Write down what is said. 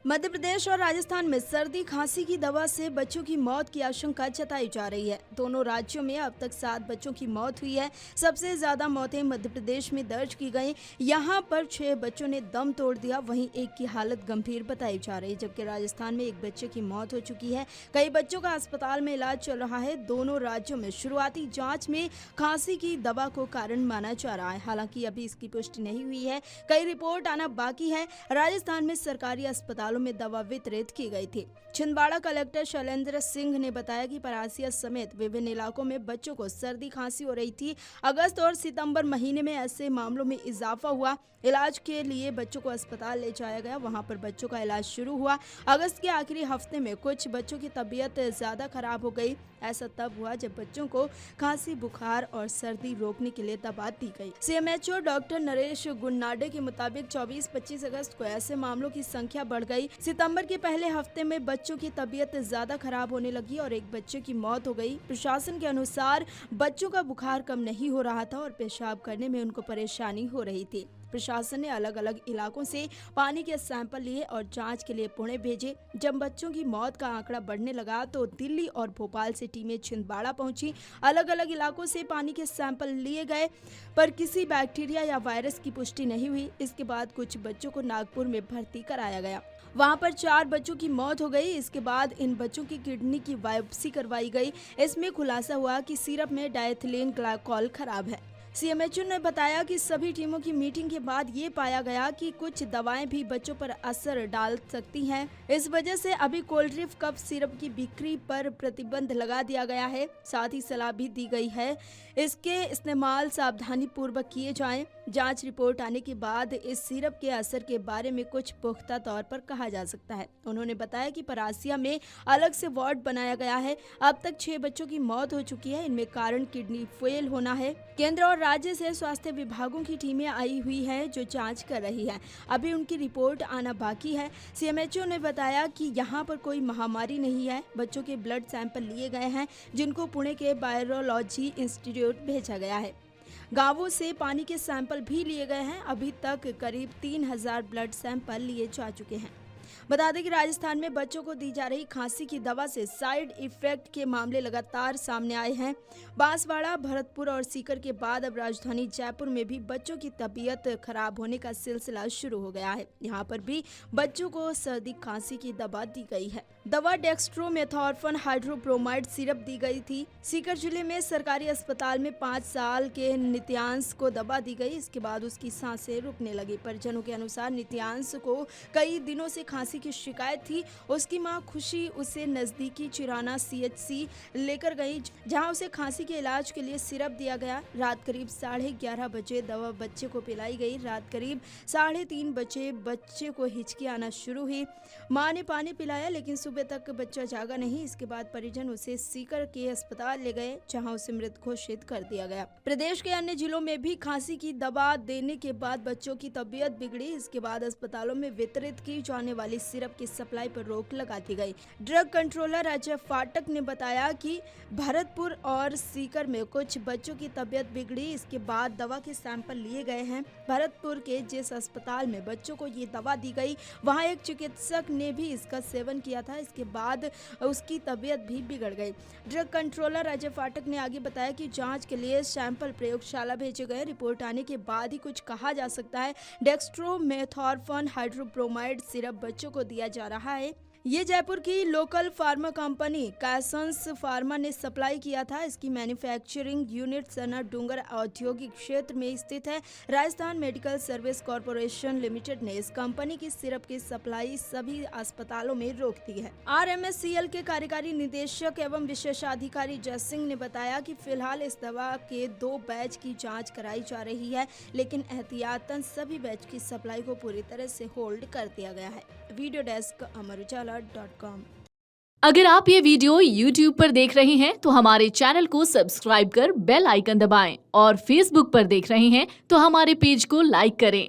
मध्य प्रदेश और राजस्थान में सर्दी खांसी की दवा से बच्चों की मौत की आशंका जताई जा रही है। दोनों राज्यों में अब तक 7 बच्चों की मौत हुई है। सबसे ज्यादा मौतें मध्य प्रदेश में दर्ज की गई। यहां पर 6 बच्चों ने दम तोड़ दिया, वहीं एक की हालत गंभीर बताई जा रही है, जबकि राजस्थान में एक बच्चे की मौत हो चुकी है। कई बच्चों का अस्पताल में इलाज चल रहा है। दोनों राज्यों में शुरुआती जाँच में खांसी की दवा को कारण माना जा रहा है। हालांकि अभी इसकी पुष्टि नहीं हुई है, कई रिपोर्ट आना बाकी है। राजस्थान में सरकारी अस्पतालों में दवा वितरित की गई थी। छिंदवाड़ा कलेक्टर शैलेंद्र सिंह ने बताया कि परासिया समेत विभिन्न इलाकों में बच्चों को सर्दी खांसी हो रही थी। अगस्त और सितंबर महीने में ऐसे मामलों में इजाफा हुआ। इलाज के लिए बच्चों को अस्पताल ले जाया गया, वहां पर बच्चों का इलाज शुरू हुआ। अगस्त के आखिरी हफ्ते में कुछ बच्चों की तबीयत ज्यादा खराब हो गई। ऐसा तब हुआ जब बच्चों को खांसी, बुखार और सर्दी रोकने के लिए दवा दी गई। सीएमएचओ डॉक्टर नरेश गुन्नाडे के मुताबिक 24-25 अगस्त को ऐसे मामलों की संख्या बढ़ गई। सितंबर के पहले हफ्ते में बच्चों की तबीयत ज्यादा खराब होने लगी और एक बच्चे की मौत हो गई। प्रशासन के अनुसार बच्चों का बुखार कम नहीं हो रहा था और पेशाब करने में उनको परेशानी हो रही थी। प्रशासन ने अलग अलग इलाकों से पानी के सैंपल लिए और जांच के लिए पुणे भेजे। जब बच्चों की मौत का आंकड़ा बढ़ने लगा तो दिल्ली और भोपाल से टीमें छिंदवाड़ा पहुंची। अलग अलग इलाकों से पानी के सैंपल लिए गए, पर किसी बैक्टीरिया या वायरस की पुष्टि नहीं हुई। इसके बाद कुछ बच्चों को नागपुर में भर्ती कराया गया, वहां पर 4 बच्चों की मौत हो गई। इसके बाद इन बच्चों की किडनी की बायोप्सी करवाई गई। इसमें खुलासा हुआ कि सिरप में डायथिलीन ग्लाइकोल खराब है। सीएमएचओ ने बताया कि सभी टीमों की मीटिंग के बाद ये पाया गया कि कुछ दवाएं भी बच्चों पर असर डाल सकती हैं। इस वजह से अभी कोल्ड ड्रिप कफ सिरप की बिक्री पर प्रतिबंध लगा दिया गया है। साथ ही सलाह भी दी गई है इसके इस्तेमाल सावधानी पूर्वक किए जाएं। जांच रिपोर्ट आने के बाद इस सिरप के असर के बारे में कुछ पुख्ता तौर पर कहा जा सकता है। उन्होंने बताया कि परासिया में अलग से वार्ड बनाया गया है। अब तक 6 बच्चों की मौत हो चुकी है। इनमें कारण किडनी फेल होना है। केंद्र और राज्य से स्वास्थ्य विभागों की टीमें आई हुई हैं जो जांच कर रही हैं। अभी उनकी रिपोर्ट आना बाकी है। सीएमएचओ ने बताया कि यहाँ पर कोई महामारी नहीं है। बच्चों के ब्लड सैंपल लिए गए हैं जिनको पुणे के वायरोलॉजी इंस्टीट्यूट भेजा गया है। गांवों से पानी के सैंपल भी लिए गए हैं। अभी तक करीब 3000 ब्लड सैंपल लिए जा चुके हैं। बता दें कि राजस्थान में बच्चों को दी जा रही खांसी की दवा से साइड इफेक्ट के मामले लगातार सामने आए हैं। बांसवाड़ा, भरतपुर और सीकर के बाद अब राजधानी जयपुर में भी बच्चों की तबीयत खराब होने का सिलसिला शुरू हो गया है। यहाँ पर भी बच्चों को सर्दी खांसी की दवा दी गई है। दवा डेक्स्ट्रोमेथॉर्फन हाइड्रोब्रोमाइड सिरप दी गई थी। सीकर जिले में सरकारी अस्पताल में 5 साल के नित्यांश को दवा दी गई। इसके बाद उसकी सांसें रुकने लगी। परिजनों के अनुसार नित्यांश को कई दिनों से खांसी की शिकायत थी। उसकी मां खुशी उसे नजदीकी चिराना सीएचसी लेकर गई, जहां उसे खांसी के इलाज के लिए सिरप दिया गया। रात करीब 11:30 बजे दवा बच्चे को पिलाई गई। रात करीब 3:30 बजे बच्चे को हिचकी आना शुरू हुई। मां ने पानी पिलाया लेकिन सुबह तक बच्चा जागा नहीं। इसके बाद परिजन उसे सीकर के अस्पताल ले गए, जहां उसे मृत घोषित कर दिया गया। प्रदेश के अन्य जिलों में भी खांसी की दवा देने के बाद बच्चों की तबीयत बिगड़ी। इसके बाद अस्पतालों में वितरित की जाने वाली सिरप की सप्लाई पर रोक लगा दी गई। ड्रग कंट्रोलर अजय फाटक ने बताया कि भरतपुर और सीकर में कुछ बच्चों की तबीयत बिगड़ी। इसके बाद दवा के सैंपल लिए गए हैं। भरतपुर के जिस अस्पताल में बच्चों को ये दवा दी गई, वहां एक चिकित्सक ने भी इसका सेवन किया था। इसके बाद उसकी तबीयत भी बिगड़ गई। ड्रग कंट्रोलर अजय फाटक ने आगे बताया कि जांच के लिए सैंपल प्रयोगशाला भेजे गए। रिपोर्ट आने के बाद ही कुछ कहा जा सकता है। डेक्स्ट्रोमेथॉर्फन हाइड्रोब्रोमाइड सिरप बच्चों को दिया जा रहा है। ये जयपुर की लोकल फार्मा कंपनी कैसंस फार्मा ने सप्लाई किया था। इसकी मैन्युफैक्चरिंग यूनिट सना डूंगर औद्योगिक क्षेत्र में स्थित है। Rajasthan medical service corporation limited ने इस कंपनी की सिरप की सप्लाई सभी अस्पतालों में रोक दी है। RMSCL के कार्यकारी निदेशक एवं विशेषाधिकारी जय सिंह ने बताया कि फिलहाल इस दवा के 2 बैच की जाँच कराई जा रही है, लेकिन एहतियातन सभी बैच की सप्लाई को पूरी तरह से होल्ड कर दिया गया है। Video desk amarujala.com। अगर आप ये वीडियो YouTube पर देख रहे हैं तो हमारे चैनल को सब्सक्राइब कर बेल आइकन दबाएं और Facebook पर देख रहे हैं तो हमारे पेज को लाइक करें।